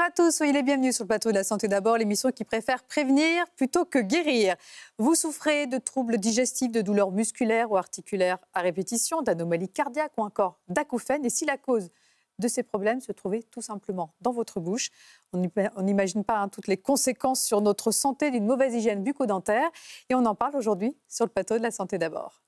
à tous, soyez les bienvenus sur le plateau de La Santé d'abord, l'émission qui préfère prévenir plutôt que guérir. Vous souffrez de troubles digestifs, de douleurs musculaires ou articulaires à répétition, d'anomalies cardiaques ou encore d'acouphènes. Et si la cause de ces problèmes se trouvait tout simplement dans votre bouche, on n'imagine pas toutes les conséquences sur notre santé d'une mauvaise hygiène bucco-dentaire. Et on en parle aujourd'hui sur le plateau de La Santé d'abord.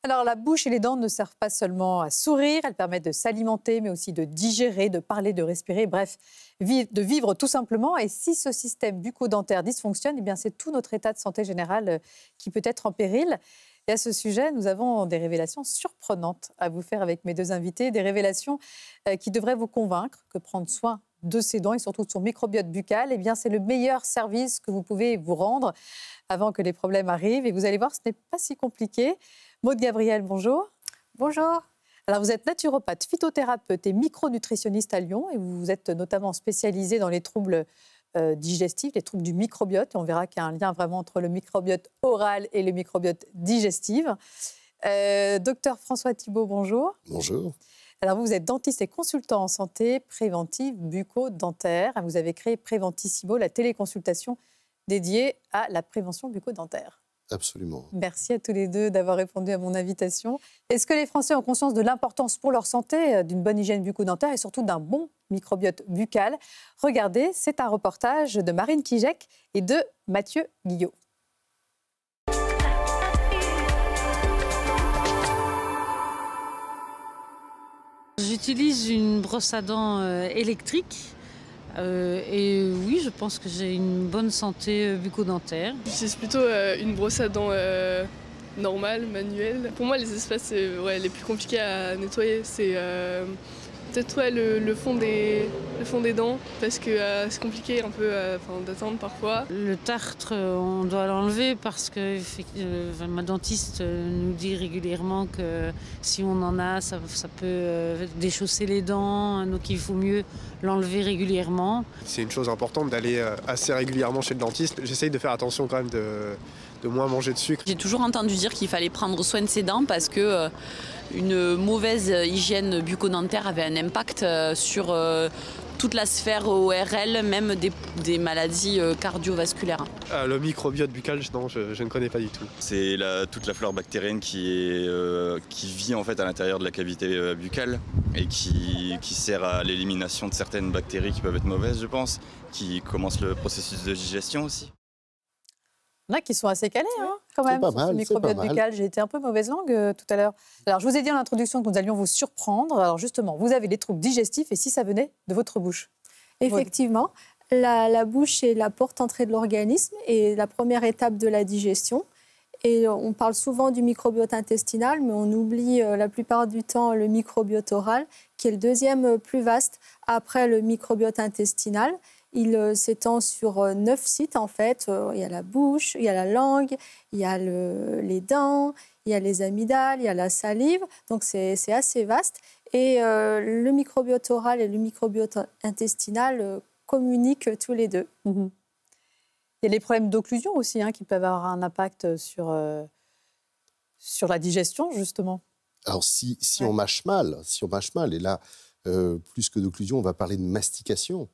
Alors, la bouche et les dents ne servent pas seulement à sourire, elles permettent de s'alimenter, mais aussi de digérer, de parler, de respirer, bref, de vivre tout simplement. Et si ce système bucco-dentaire dysfonctionne, eh bien, c'est tout notre état de santé générale qui peut être en péril. Et à ce sujet, nous avons des révélations surprenantes à vous faire avec mes deux invités, des révélations qui devraient vous convaincre que prendre soin de ses dents et surtout de son microbiote buccal, eh bien, c'est le meilleur service que vous pouvez vous rendre avant que les problèmes arrivent. Et vous allez voir, ce n'est pas si compliqué. Maude Gabriel, bonjour. Bonjour. Alors, vous êtes naturopathe, phytothérapeute et micronutritionniste à Lyon et vous êtes notamment spécialisée dans les troubles digestifs, les troubles du microbiote. Et on verra qu'il y a un lien vraiment entre le microbiote oral et le microbiote digestif. Docteur François Thibault, bonjour. Bonjour. Alors, vous êtes dentiste et consultant en santé préventive bucco-dentaire. Vous avez créé Préventissimo, la téléconsultation dédiée à la prévention bucco-dentaire. Absolument. Merci à tous les deux d'avoir répondu à mon invitation. Est-ce que les Français ont conscience de l'importance pour leur santé d'une bonne hygiène bucco-dentaire et surtout d'un bon microbiote buccal? Regardez, c'est un reportage de Marine Kijek et de Mathieu Guillot. J'utilise une brosse à dents électrique. Et oui, je pense que j'ai une bonne santé bucco-dentaire. J'utilise plutôt une brosse à dents normale, manuelle. Pour moi, les espaces les plus compliqués à nettoyer, c'est peut-être le fond des dents, parce que c'est compliqué un peu d'attendre parfois. Le tartre, on doit l'enlever parce que ma dentiste nous dit régulièrement que si on en a, ça peut déchausser les dents, donc il faut mieux l'enlever régulièrement. C'est une chose importante d'aller assez régulièrement chez le dentiste. J'essaye de faire attention quand même de moins manger de sucre. J'ai toujours entendu dire qu'il fallait prendre soin de ses dents parce que une mauvaise hygiène bucco-dentaire avait un impact sur toute la sphère ORL, même des maladies cardiovasculaires. Le microbiote buccal, non, je ne connais pas du tout. C'est toute la flore bactérienne qui vit en fait à l'intérieur de la cavité buccale et qui sert à l'élimination de certaines bactéries qui peuvent être mauvaises, je pense, qui commence le processus de digestion aussi. Il y en a qui sont assez calés, quand même, sur ce microbiote buccal. J'ai été un peu mauvaise langue tout à l'heure. Alors, je vous ai dit en introduction que nous allions vous surprendre. Alors, justement, vous avez des troubles digestifs et si ça venait de votre bouche? Effectivement, la bouche est la porte-entrée de l'organisme et la première étape de la digestion. Et on parle souvent du microbiote intestinal, mais on oublie la plupart du temps le microbiote oral, qui est le deuxième plus vaste après le microbiote intestinal. Il s'étend sur 9 sites, en fait. Il y a la bouche, il y a la langue, il y a les dents, il y a les amygdales, il y a la salive. Donc, c'est assez vaste. Et le microbiote oral et le microbiote intestinal communiquent tous les deux. Il y a les problèmes d'occlusion aussi qui peuvent avoir un impact sur la digestion, justement. Alors, si on mâche mal, et là, plus que d'occlusion, on va parler de mastication.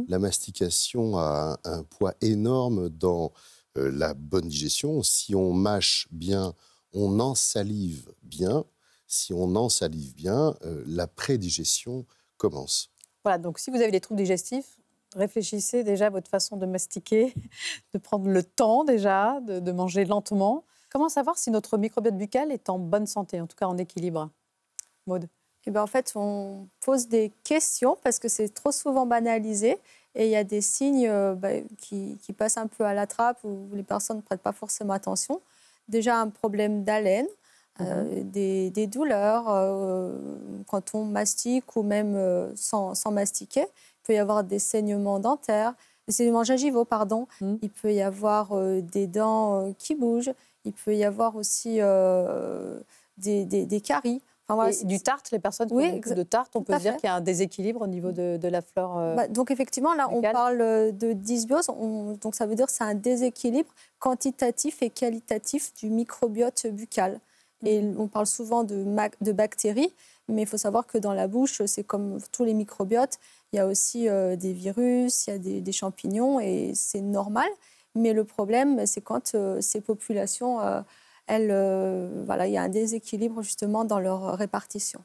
La mastication a un poids énorme dans la bonne digestion. Si on mâche bien, on ensalive bien. Si on ensalive bien, la prédigestion commence. Voilà, donc si vous avez des troubles digestifs, réfléchissez déjà à votre façon de mastiquer, de prendre le temps déjà, de manger lentement. Comment savoir si notre microbiote buccal est en bonne santé, en tout cas en équilibre? Maude? Eh bien, en fait, on pose des questions parce que c'est trop souvent banalisé et il y a des signes qui passent un peu à la trappe où les personnes ne prêtent pas forcément attention. Déjà, un problème d'haleine, des douleurs quand on mastique ou même sans mastiquer. Il peut y avoir des saignements dentaires, des saignements gingivaux, pardon. Il peut y avoir des dents qui bougent. Il peut y avoir aussi des caries. Enfin, voilà, et du tartre, les personnes qui ont beaucoup de tartre, on peut dire qu'il y a un déséquilibre au niveau de la flore donc effectivement, là, buccale. on parle de dysbiose. Donc ça veut dire que c'est un déséquilibre quantitatif et qualitatif du microbiote buccal. Et on parle souvent de bactéries, mais il faut savoir que dans la bouche, c'est comme tous les microbiotes, il y a aussi des virus, il y a des champignons, et c'est normal. Mais le problème, c'est quand ces populations, voilà, il y a un déséquilibre justement dans leur répartition.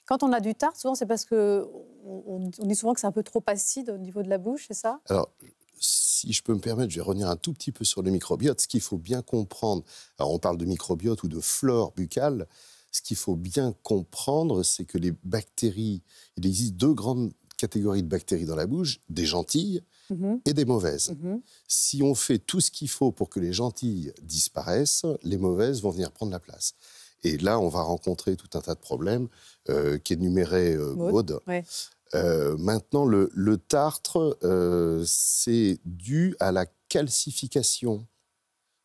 Quand on a du tartre, souvent, c'est parce qu'on dit souvent que c'est un peu trop acide au niveau de la bouche, c'est ça? Alors, si je peux me permettre, je vais revenir un tout petit peu sur le microbiote. Ce qu'il faut bien comprendre, alors on parle de microbiote ou de flore buccale, ce qu'il faut bien comprendre, c'est que les bactéries, il existe deux grandes catégories de bactéries dans la bouche, des gentilles et des mauvaises. Si on fait tout ce qu'il faut pour que les gentilles disparaissent, les mauvaises vont venir prendre la place. Et là, on va rencontrer tout un tas de problèmes qu'énumérait Maud. Ouais. Maintenant, le tartre, c'est dû à la calcification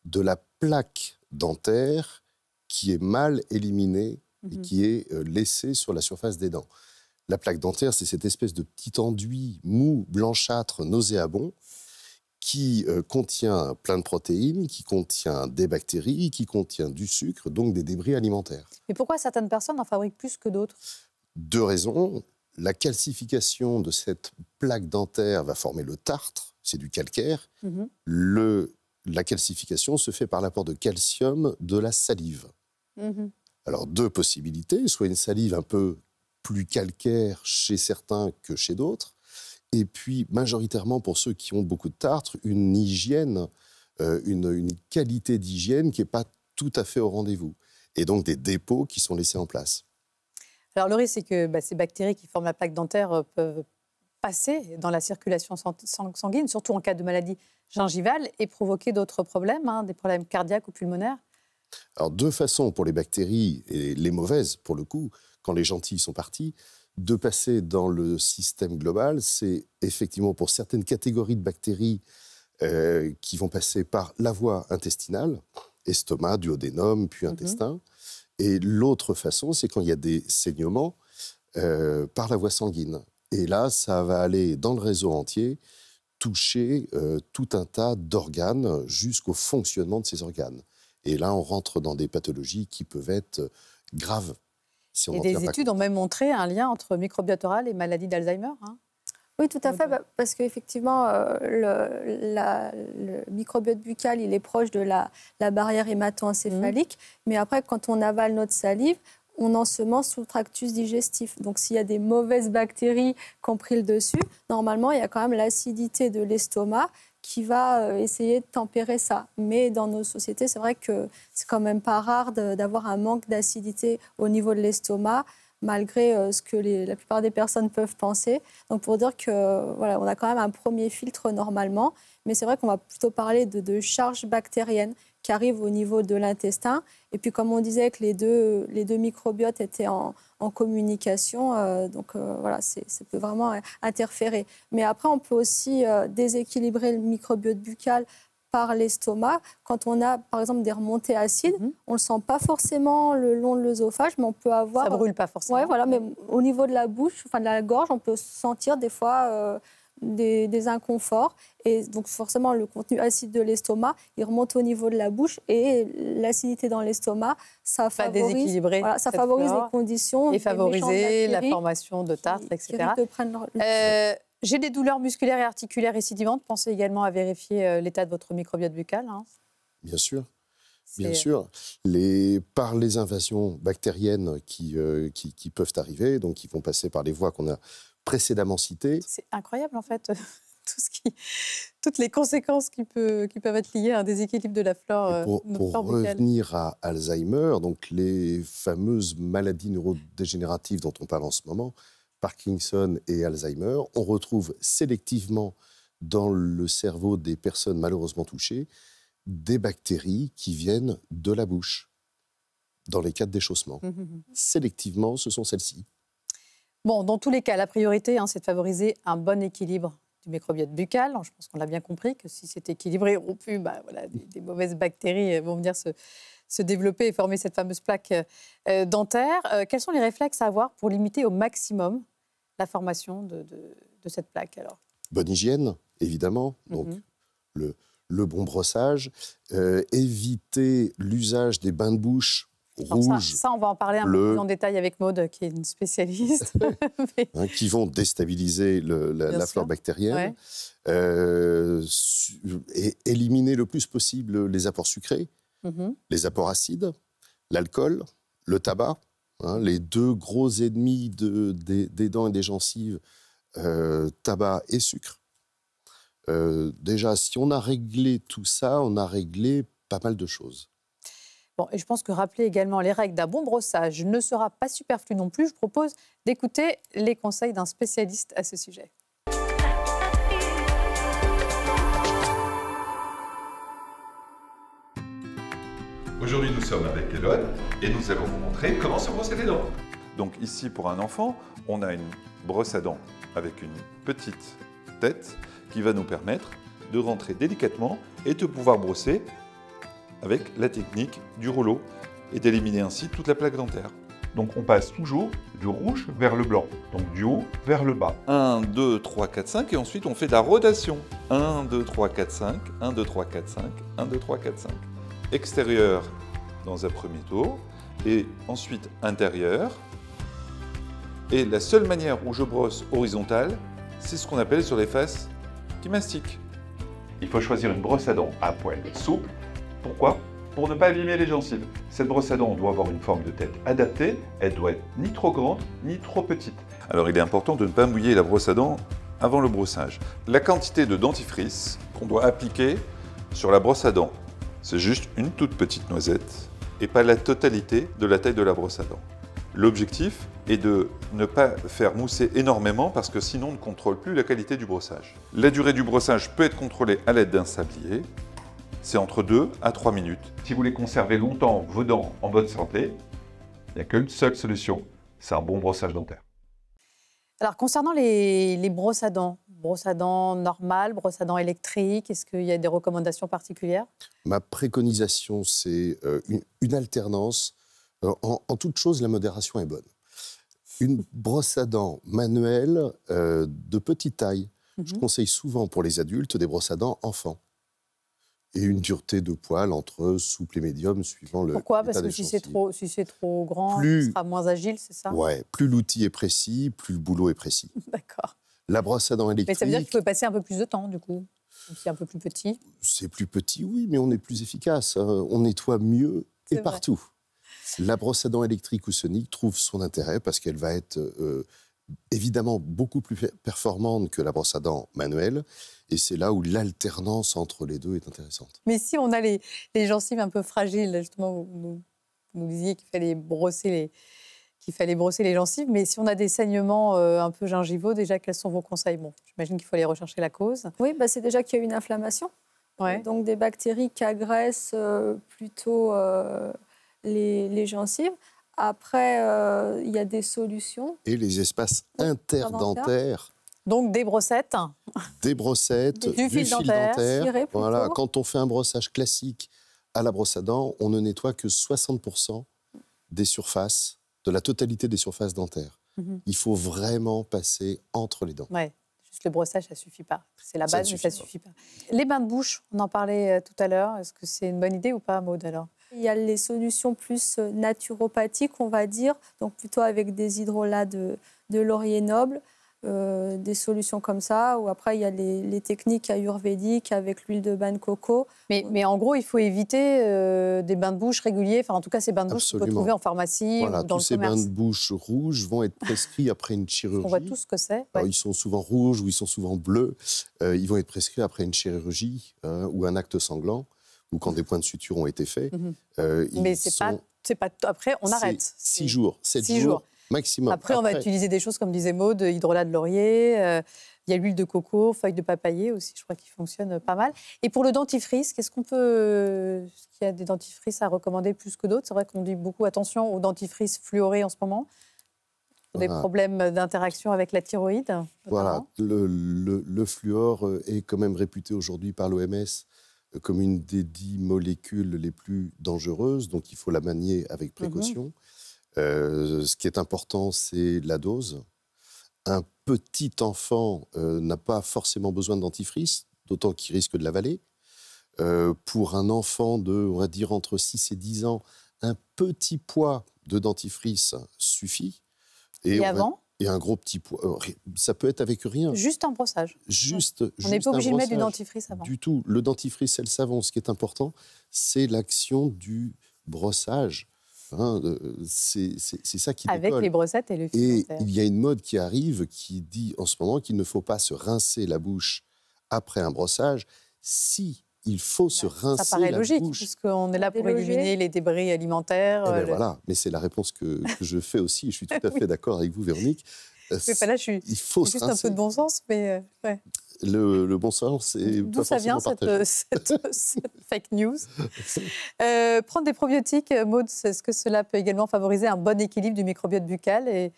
de la plaque dentaire qui est mal éliminée et qui est laissée sur la surface des dents. La plaque dentaire, c'est cette espèce de petit enduit mou, blanchâtre, nauséabond, qui contient plein de protéines, qui contient des bactéries, qui contient du sucre, donc des débris alimentaires. Mais pourquoi certaines personnes en fabriquent plus que d'autres? Deux raisons. La calcification de cette plaque dentaire va former le tartre, c'est du calcaire. La calcification se fait par l'apport de calcium de la salive. Alors, deux possibilités, soit une salive un peu plus calcaire chez certains que chez d'autres, et puis majoritairement pour ceux qui ont beaucoup de tartre, une hygiène, une qualité d'hygiène qui n'est pas tout à fait au rendez-vous, et donc des dépôts qui sont laissés en place. Alors le risque, c'est que ces bactéries qui forment la plaque dentaire peuvent passer dans la circulation sanguine, surtout en cas de maladie gingivale, et provoquer d'autres problèmes, des problèmes cardiaques ou pulmonaires. Alors deux façons pour les bactéries, et les mauvaises pour le coup, quand les gentilles sont parties, de passer dans le système global, c'est effectivement pour certaines catégories de bactéries qui vont passer par la voie intestinale, estomac, duodénum, puis intestin. Et l'autre façon, c'est quand il y a des saignements par la voie sanguine. Et là, ça va aller dans le réseau entier, toucher tout un tas d'organes jusqu'au fonctionnement de ces organes. Et là, on rentre dans des pathologies qui peuvent être graves. Si on et des études ont même montré un lien entre microbiote oral et maladie d'Alzheimer. Oui, tout à fait, parce qu'effectivement, le microbiote buccal, il est proche de la barrière hémato-encéphalique, mais après, quand on avale notre salive, on ensemence sous le tractus digestif. Donc, s'il y a des mauvaises bactéries qui ont pris le dessus, normalement, il y a quand même l'acidité de l'estomac qui va essayer de tempérer ça. Mais dans nos sociétés, c'est vrai que c'est quand même pas rare d'avoir un manque d'acidité au niveau de l'estomac, malgré ce que la plupart des personnes peuvent penser. Donc pour dire que voilà, on a quand même un premier filtre normalement, mais c'est vrai qu'on va plutôt parler de charge bactérienne qui arrive au niveau de l'intestin. Et puis comme on disait que les deux microbiotes étaient en communication, voilà, ça peut vraiment interférer. Mais après, on peut aussi déséquilibrer le microbiote buccal par l'estomac. Quand on a, par exemple, des remontées acides, on ne le sent pas forcément le long de l'œsophage, mais on peut avoir... Ça ne brûle pas forcément. Oui, voilà, mais au niveau de la bouche, enfin de la gorge, on peut sentir des fois des inconforts. Et donc, forcément, le contenu acide de l'estomac, il remonte au niveau de la bouche. Et l'acidité dans l'estomac, ça favorise, ça favorise les conditions... Et favoriser la formation de tartre, etc. J'ai des douleurs musculaires et articulaires récidivantes. Pensez également à vérifier l'état de votre microbiote buccal. Bien sûr. Bien sûr. Par les invasions bactériennes qui peuvent arriver, donc qui vont passer par les voies qu'on a précédemment citées. C'est incroyable, en fait, toutes les conséquences qui peuvent être liées à un déséquilibre de la flore pour revenir à Alzheimer, donc les fameuses maladies neurodégénératives dont on parle en ce moment, Parkinson et Alzheimer, on retrouve sélectivement dans le cerveau des personnes malheureusement touchées des bactéries qui viennent de la bouche, dans les cas de déchaussement. Sélectivement, ce sont celles-ci. Bon, dans tous les cas, la priorité, c'est de favoriser un bon équilibre du microbiote buccal. Je pense qu'on l'a bien compris, que si c'est équilibré, rompu, voilà, des mauvaises bactéries vont venir se développer et former cette fameuse plaque dentaire. Quels sont les réflexes à avoir pour limiter au maximum la formation de cette plaque alors? Bonne hygiène, évidemment. Donc, le bon brossage. Éviter l'usage des bains de bouche rouges, ça, on va en parler un peu plus en détail avec Maude, qui est une spécialiste. qui vont déstabiliser la flore bactérienne. Et éliminer le plus possible les apports sucrés, les apports acides, l'alcool, le tabac, les deux gros ennemis des dents et des gencives, tabac et sucre. Déjà, si on a réglé tout ça, on a réglé pas mal de choses. Bon, et je pense que rappeler également les règles d'un bon brossage ne sera pas superflu non plus. Je propose d'écouter les conseils d'un spécialiste à ce sujet. Aujourd'hui, nous sommes avec Elon et nous allons vous montrer comment se brosser les dents. Donc ici, pour un enfant, on a une brosse à dents avec une petite tête qui va nous permettre de rentrer délicatement et de pouvoir brosser avec la technique du rouleau et d'éliminer ainsi toute la plaque dentaire. Donc on passe toujours du rouge vers le blanc, donc du haut vers le bas. 1, 2, 3, 4, 5 et ensuite on fait de la rotation. 1, 2, 3, 4, 5, 1, 2, 3, 4, 5, 1, 2, 3, 4, 5. Extérieur dans un premier tour et ensuite intérieur. Et la seule manière où je brosse horizontale, c'est ce qu'on appelle sur les faces qui mastiquent. Il faut choisir une brosse à dents à poil souple. Pourquoi? Pour ne pas abîmer les gencives. Cette brosse à dents doit avoir une forme de tête adaptée. Elle doit être ni trop grande ni trop petite. Alors il est important de ne pas mouiller la brosse à dents avant le brossage. La quantité de dentifrice qu'on doit appliquer sur la brosse à dents, c'est juste une toute petite noisette et pas la totalité de la taille de la brosse à dents. L'objectif est de ne pas faire mousser énormément parce que sinon on ne contrôle plus la qualité du brossage. La durée du brossage peut être contrôlée à l'aide d'un sablier. C'est entre 2 à 3 minutes. Si vous voulez conserver longtemps vos dents en bonne santé, il n'y a qu'une seule solution, c'est un bon brossage dentaire. Alors, concernant les brosses à dents normales, brosses à dents électriques, est-ce qu'il y a des recommandations particulières? Ma préconisation, c'est une alternance. En toute chose, la modération est bonne. Une brosse à dents manuelle de petite taille. Je conseille souvent pour les adultes des brosses à dents enfants. Et une dureté de poil entre souple et médium, suivant le. Pourquoi? Parce que si c'est trop grand, ce sera moins agile, c'est ça? Ouais, plus l'outil est précis, plus le boulot est précis. D'accord. La brosse à dents électrique. Mais ça veut dire qu'il faut passer un peu plus de temps, du coup. C'est un peu plus petit. C'est plus petit, oui, mais on est plus efficace. On nettoie mieux et partout. La brosse à dents électrique ou sonique trouve son intérêt parce qu'elle va être évidemment beaucoup plus performante que la brosse à dents manuelle. Et c'est là où l'alternance entre les deux est intéressante. Mais si on a les gencives un peu fragiles, justement, vous nous disiez qu'il fallait brosser les gencives, mais si on a des saignements un peu gingivaux, déjà, quels sont vos conseils? Bon, j'imagine qu'il faut aller rechercher la cause. Oui, c'est déjà qu'il y a une inflammation. Ouais. Donc des bactéries qui agressent plutôt les gencives. Après, il y a des solutions. Et les espaces interdentaires. Donc des brossettes. Des brossettes, du fil dentaire. Voilà. Quand on fait un brossage classique à la brosse à dents, on ne nettoie que 60% des surfaces, de la totalité des surfaces dentaires. Il faut vraiment passer entre les dents. Ouais. Juste le brossage, ça ne suffit pas. C'est la base, mais ça ne suffit pas. Les bains de bouche, on en parlait tout à l'heure. Est-ce que c'est une bonne idée ou pas, Maude, alors? Il y a les solutions plus naturopathiques, on va dire, donc plutôt avec des hydrolats de laurier noble, des solutions comme ça. Ou après, il y a les techniques ayurvédiques avec l'huile de bain de coco. Mais en gros, il faut éviter des bains de bouche réguliers. Enfin, en tout cas, ces bains de bouche qu'on peut trouver en pharmacie ou dans le commerce. Tous ces bains de bouche rouges vont être prescrits après une chirurgie. On voit tout ce que c'est. Alors, ils sont souvent rouges ou ils sont souvent bleus. Ils vont être prescrits après une chirurgie ou un acte sanglant, ou quand des points de suture ont été faits. Mais c'est pas après, on arrête. 6 jours, 7 jours maximum. Après, on va utiliser des choses, comme disait Maude, hydrolat de laurier, il y a l'huile de coco, feuilles de papayer aussi, je crois qu'ils fonctionnent pas mal. Et pour le dentifrice, est-ce qu'il y a des dentifrices à recommander plus que d'autres? C'est vrai qu'on dit beaucoup attention aux dentifrices fluorés en ce moment. Des problèmes d'interaction avec la thyroïde notamment. Voilà, le fluor est quand même réputé aujourd'hui par l'OMS comme une des 10 molécules les plus dangereuses, donc il faut la manier avec précaution. Ce qui est important, c'est la dose. Un petit enfant n'a pas forcément besoin de dentifrice, d'autant qu'il risque de l'avaler. Pour un enfant de, on va dire, entre 6 et 10 ans, un petit poids de dentifrice suffit. Et avant ? Et un gros petit poids. Ça peut être avec rien. Juste un brossage. On n'est pas obligé de mettre du dentifrice avant. Du tout. Le dentifrice et le savon, ce qui est important, c'est l'action du brossage. C'est ça qui décolle. Avec les brossettes et le fil dentaire. Et il y a une mode qui arrive qui dit en ce moment qu'il ne faut pas se rincer la bouche après un brossage. Si il faut se rincer la bouche. Ça paraît logique, puisqu'on est là pour éliminer les débris alimentaires. Voilà, mais c'est la réponse que je fais aussi. Je suis tout à fait d'accord avec vous, Véronique. Là, il faut juste un peu de bon sens, mais ouais. Le bon sens, c'est d'où ça vient cette fake news. Prendre des probiotiques, Maud, est-ce que cela peut également favoriser un bon équilibre du microbiote buccal? Et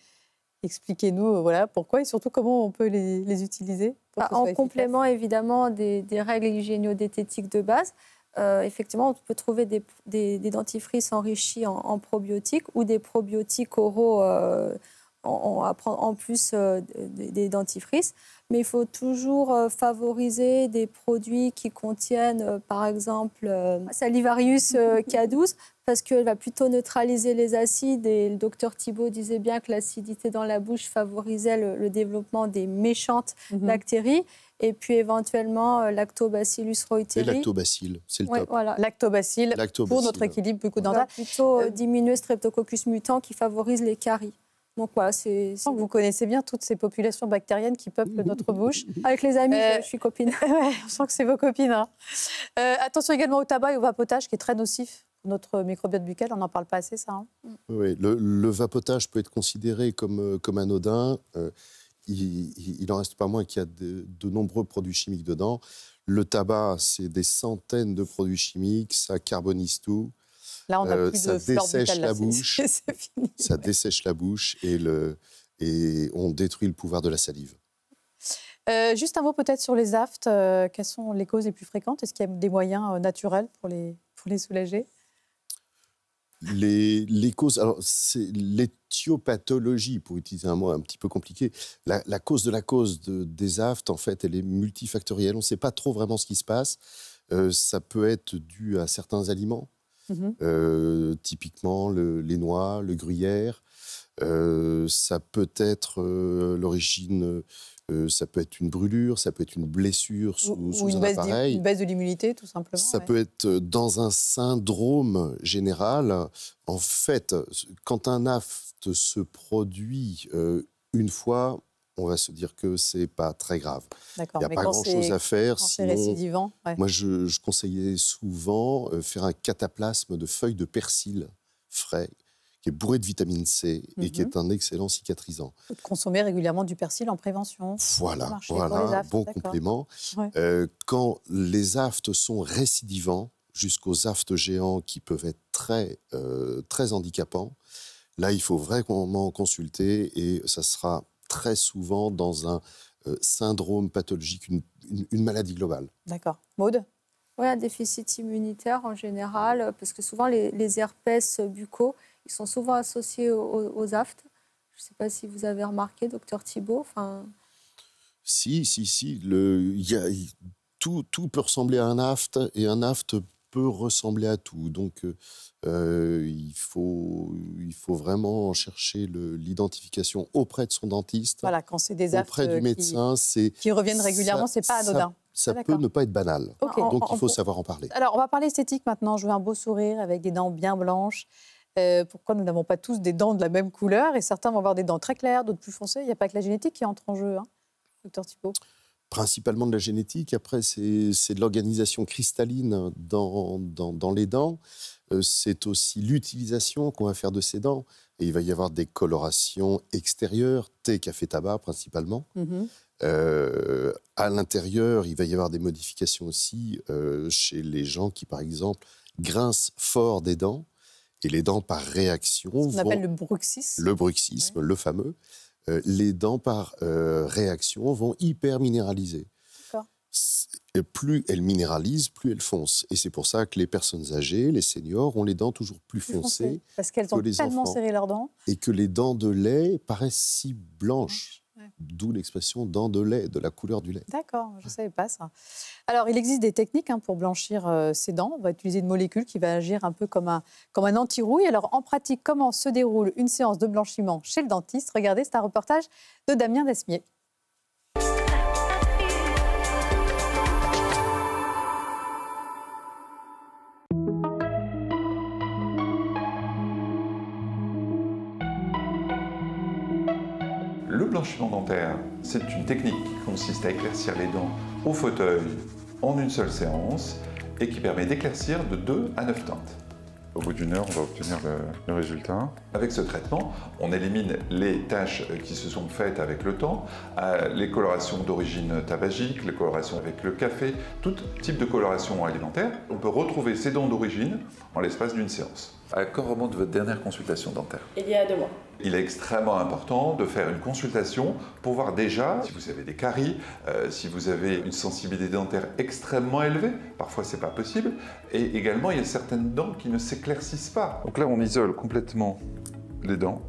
expliquez-nous pourquoi et surtout comment on peut les utiliser. En complément évidemment des règles hygiéno-diététiques de base, effectivement, on peut trouver des dentifrices enrichis en probiotiques ou des probiotiques oraux en plus des dentifrices. Mais il faut toujours favoriser des produits qui contiennent, par exemple, Salivarius K12, parce qu'elle va plutôt neutraliser les acides. Et le docteur Thibault disait bien que l'acidité dans la bouche favorisait le développement des méchantes bactéries. Et puis éventuellement, Lactobacillus reuteri. Et lactobacille, c'est le top. Voilà. Lactobacille pour notre équilibre bucco-dentaire. Plutôt diminuer Streptococcus mutant qui favorise les caries. Donc voilà, vous connaissez bien toutes ces populations bactériennes qui peuplent notre bouche. Avec les amis, je suis copine. Ouais, on sent que c'est vos copines. Hein. Attention également au tabac et au vapotage qui est très nocif pour notre microbiote buccal. On n'en parle pas assez, ça. Hein. Oui, le vapotage peut être considéré comme anodin. Il n'en reste pas moins qu'il y a de nombreux produits chimiques dedans. Le tabac, c'est des centaines de produits chimiques, ça carbonise tout. Là, on n'a plus ça de flore dessèche buccale, la bouche, c'est fini. Ça dessèche la bouche et on détruit le pouvoir de la salive. Juste un mot peut-être sur les aftes. Quelles sont les causes les plus fréquentes? Est-ce qu'il y a des moyens naturels pour les soulager? Les causes, alors c'est l'éthiopathologie, pour utiliser un mot un petit peu compliqué. La cause des aftes, en fait, elle est multifactorielle. On ne sait pas trop vraiment ce qui se passe. Ça peut être dû à certains aliments. Typiquement les noix, le gruyère. Ça peut être l'origine, ça peut être une brûlure, ça peut être une blessure sous un appareil. Une baisse de l'immunité, tout simplement. Ça peut être dans un syndrome général. En fait, quand un aft se produit une fois, on va se dire que c'est pas très grave. Il n'y a pas grand-chose à faire. Sinon, récidivant, moi, je conseillais souvent faire un cataplasme de feuilles de persil frais, qui est bourré de vitamine C et qui est un excellent cicatrisant. Consommer régulièrement du persil en prévention. Voilà, bon complément. Ouais. Quand les aftes sont récidivants, jusqu'aux aftes géants qui peuvent être très handicapants, là, il faut vraiment consulter et ça sera très souvent dans un syndrome pathologique, une maladie globale. D'accord. Maud? Oui, un déficit immunitaire en général, parce que souvent les herpès buccaux, ils sont souvent associés aux aftes. Je ne sais pas si vous avez remarqué, docteur Thibault. Si. Tout peut ressembler à un aft et un aft peut ressembler à tout. Donc, il faut vraiment chercher l'identification auprès de son dentiste. Voilà, quand c'est des aftes auprès du médecin, qui reviennent régulièrement, c'est pas anodin. Ça peut ne pas être banal. Okay. Donc, il faut savoir en parler. Alors, on va parler esthétique maintenant. Je veux un beau sourire avec des dents bien blanches. Pourquoi nous n'avons pas tous des dents de la même couleur? Et certains vont avoir des dents très claires, d'autres plus foncées. Il n'y a pas que la génétique qui entre en jeu, hein, docteur Thibault? Principalement de la génétique. Après, c'est de l'organisation cristalline dans les dents. C'est aussi l'utilisation qu'on va faire de ces dents. Et il va y avoir des colorations extérieures, thé, café, tabac principalement. À l'intérieur, il va y avoir des modifications aussi chez les gens qui, par exemple, grincent fort des dents. Et les dents, par réaction, Ce qu'on appelle le bruxisme. Le bruxisme, le fameux. Les dents, par réaction, vont hyper-minéraliser. Et plus elles minéralisent, plus elles foncent. Et c'est pour ça que les personnes âgées, les seniors, ont les dents toujours plus foncées. Parce qu'elles ont tellement serré leurs dents. Et que les dents de lait paraissent si blanches. D'où l'expression dents de lait, de la couleur du lait. D'accord, je ne savais pas ça. Alors, il existe des techniques pour blanchir ses dents. On va utiliser une molécule qui va agir un peu comme un anti-rouille. Alors, en pratique, comment se déroule une séance de blanchiment chez le dentiste? Regardez, c'est un reportage de Damien Desmier. Le blanchiment dentaire, c'est une technique qui consiste à éclaircir les dents au fauteuil en une seule séance et qui permet d'éclaircir de 2 à 9 teintes. Au bout d'1 heure, on va obtenir le résultat. Avec ce traitement, on élimine les taches qui se sont faites avec le temps, les colorations d'origine tabagique, les colorations avec le café, tout type de coloration alimentaire. On peut retrouver ces dents d'origine en l'espace d'une séance. À quand remonte votre dernière consultation dentaire? Il y a 2 mois. Il est extrêmement important de faire une consultation pour voir déjà si vous avez des caries, si vous avez une sensibilité dentaire extrêmement élevée, parfois c'est pas possible, et également il y a certaines dents qui ne s'éclaircissent pas. Donc là on isole complètement les dents,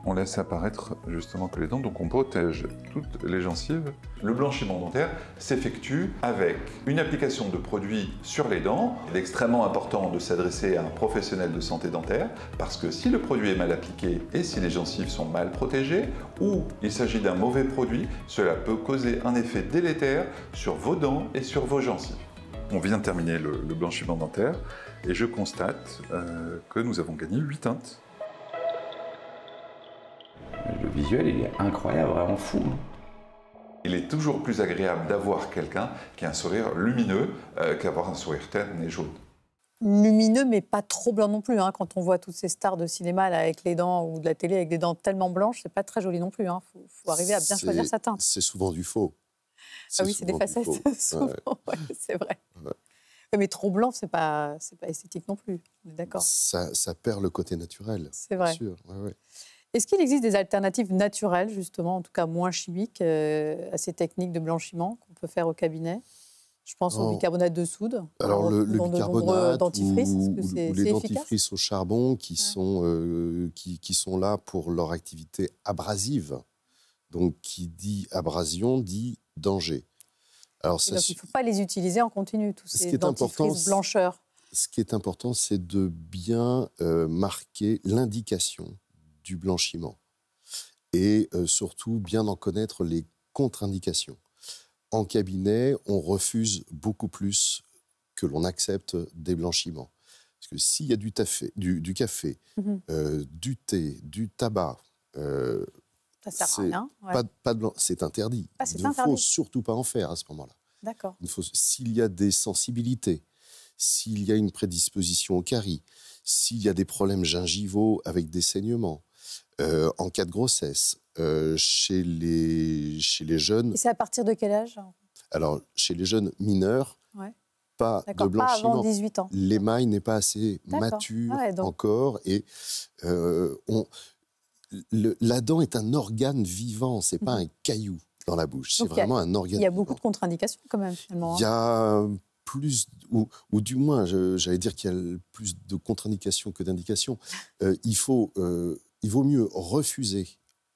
on laisse apparaître justement que les dents, donc on protège toutes les gencives. Le blanchiment dentaire s'effectue avec une application de produit sur les dents. Il est extrêmement important de s'adresser à un professionnel de santé dentaire parce que si le produit est mal appliqué et si les gencives sont mal protégées ou il s'agit d'un mauvais produit, cela peut causer un effet délétère sur vos dents et sur vos gencives. On vient de terminer le blanchiment dentaire et je constate que nous avons gagné 8 teintes. Le visuel, il est incroyable, vraiment fou. Il est toujours plus agréable d'avoir quelqu'un qui a un sourire lumineux qu'avoir un sourire terne et jaune. Lumineux, mais pas trop blanc non plus. Quand on voit toutes ces stars de cinéma là, avec les dents ou de la télé avec des dents tellement blanches, c'est pas très joli non plus. Faut arriver à bien choisir sa teinte. C'est souvent du faux. Ah oui, c'est des facettes, souvent. Ouais, c'est vrai. Ouais. Mais trop blanc, c'est pas esthétique non plus. On est d'accord. Ça perd le côté naturel. C'est vrai. Sûr. Ouais. Est-ce qu'il existe des alternatives naturelles, justement, en tout cas moins chimiques, à ces techniques de blanchiment qu'on peut faire au cabinet? Je pense au bicarbonate de soude. Alors le bicarbonate dentifrice, ou les dentifrices au charbon qui sont là pour leur activité abrasive. Donc qui dit abrasion dit danger. Alors, donc il ne faut pas les utiliser en continu, tous ces dentifrices blancheurs. Ce qui est important, c'est de bien marquer l'indication du blanchiment et surtout bien en connaître les contre-indications. En cabinet, on refuse beaucoup plus que l'on accepte des blanchiments. Parce que s'il y a du café, du thé, du tabac, ça sert à rien. Pas de blanc, c'est interdit. Il ne faut surtout pas en faire à ce moment-là. D'accord. S'il y a des sensibilités, s'il y a une prédisposition aux caries, s'il y a des problèmes gingivaux avec des saignements, en cas de grossesse, chez les jeunes... Et c'est à partir de quel âge? Alors, chez les jeunes mineurs, pas de blanchiment. Pas avant 18 ans. L'émail n'est pas assez mature encore. Et la dent est un organe vivant, ce n'est pas un caillou dans la bouche. C'est vraiment un organe vivant. Il y a beaucoup de contre-indications quand même, finalement. Il y a plus, ou du moins, j'allais dire qu'il y a plus de contre-indications que d'indications. Il vaut mieux refuser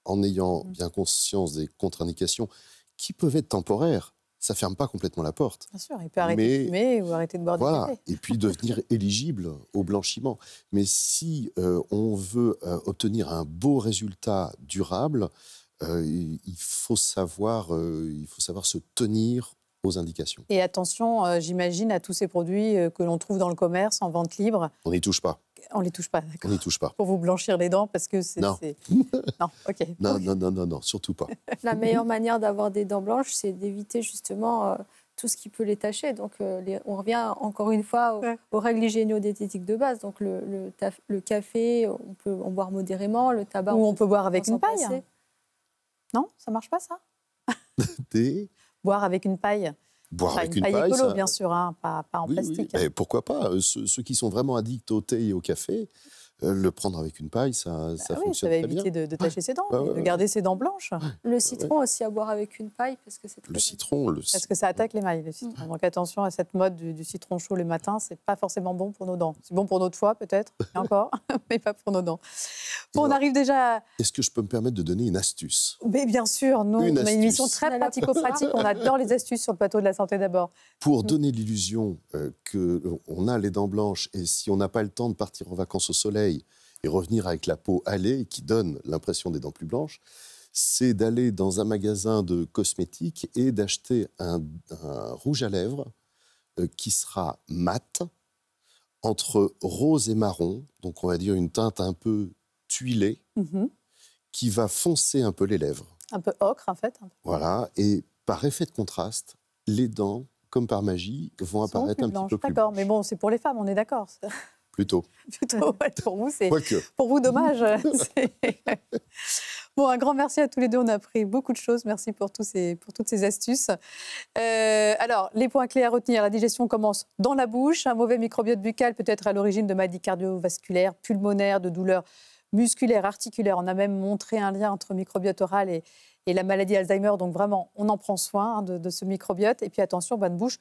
en ayant bien conscience des contre-indications qui peuvent être temporaires. Ça ne ferme pas complètement la porte. Bien sûr, il peut arrêter de fumer ou arrêter de boire du café. Et puis devenir éligible au blanchiment. Mais si on veut obtenir un beau résultat durable, il faut savoir se tenir aux indications. Et attention, j'imagine, à tous ces produits que l'on trouve dans le commerce, en vente libre. On n'y touche pas. On ne les touche pas, d'accord. On n'y touche pas. Pour vous blanchir les dents, parce que c'est... Non. Non, ok. Non, surtout pas. La meilleure manière d'avoir des dents blanches, c'est d'éviter justement tout ce qui peut les tacher. Donc, on revient encore une fois aux règles hygiéno-diététiques de base. Donc, le café, on peut en boire modérément. Le tabac... Ou on peut boire avec une paille. Non, ça ne marche pas, ça? Boire avec une paille. Boire avec une paille écolo, ça... bien sûr, pas en plastique. Oui. Mais pourquoi pas? Ceux qui sont vraiment addicts au thé et au café, Le prendre avec une paille, ça oui, fonctionne ça va très bien. éviter de tacher ses dents, de garder ses dents blanches. Le citron aussi à boire avec une paille parce que c'est très Le citron, Parce que ça attaque l'émail, le citron. Donc attention à cette mode du citron chaud le matin, c'est pas forcément bon pour nos dents. C'est bon pour notre foie peut-être, et encore, mais pas pour nos dents. Bon, on arrive déjà... Est-ce que je peux me permettre de donner une astuce? Mais bien sûr, nous, on a une émission très pratico-pratique. On adore les astuces sur le plateau de La Santé d'abord. Pour donner l'illusion qu'on a les dents blanches et si on n'a pas le temps de partir en vacances au soleil et revenir avec la peau hâlée qui donne l'impression des dents plus blanches, c'est d'aller dans un magasin de cosmétiques et d'acheter un rouge à lèvres qui sera mat, entre rose et marron, donc on va dire une teinte un peu tuilée, qui va foncer un peu les lèvres. Un peu ocre, en fait. Voilà, et par effet de contraste, les dents, comme par magie, vont apparaître un petit peu plus blanches. D'accord, mais bon, c'est pour les femmes, on est d'accord. Plutôt. Plutôt, ouais, pour vous, c'est... Quoique. Pour vous, dommage. Bon, un grand merci à tous les deux. On a appris beaucoup de choses. Merci pour toutes ces astuces. Alors, les points clés à retenir. La digestion commence dans la bouche. Un mauvais microbiote buccal peut être à l'origine de maladies cardiovasculaires, pulmonaires, de douleurs musculaires, articulaires. On a même montré un lien entre microbiote oral et la maladie Alzheimer. Donc vraiment, on en prend soin de ce microbiote. Et puis attention, bonne bouche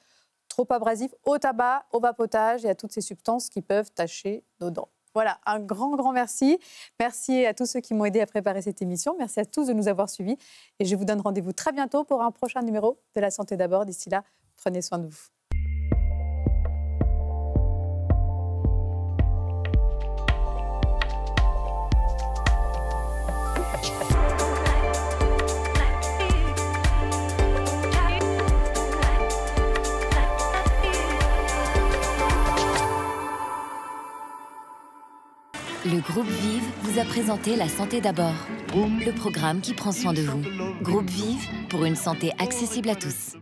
trop abrasif au tabac, au vapotage et à toutes ces substances qui peuvent tacher nos dents. Voilà, un grand merci. Merci à tous ceux qui m'ont aidé à préparer cette émission. Merci à tous de nous avoir suivis. Et je vous donne rendez-vous très bientôt pour un prochain numéro de La Santé d'abord. D'ici là, prenez soin de vous. Le groupe Vive vous a présenté La Santé d'abord, le programme qui prend soin de vous. Groupe Vive pour une santé accessible à tous.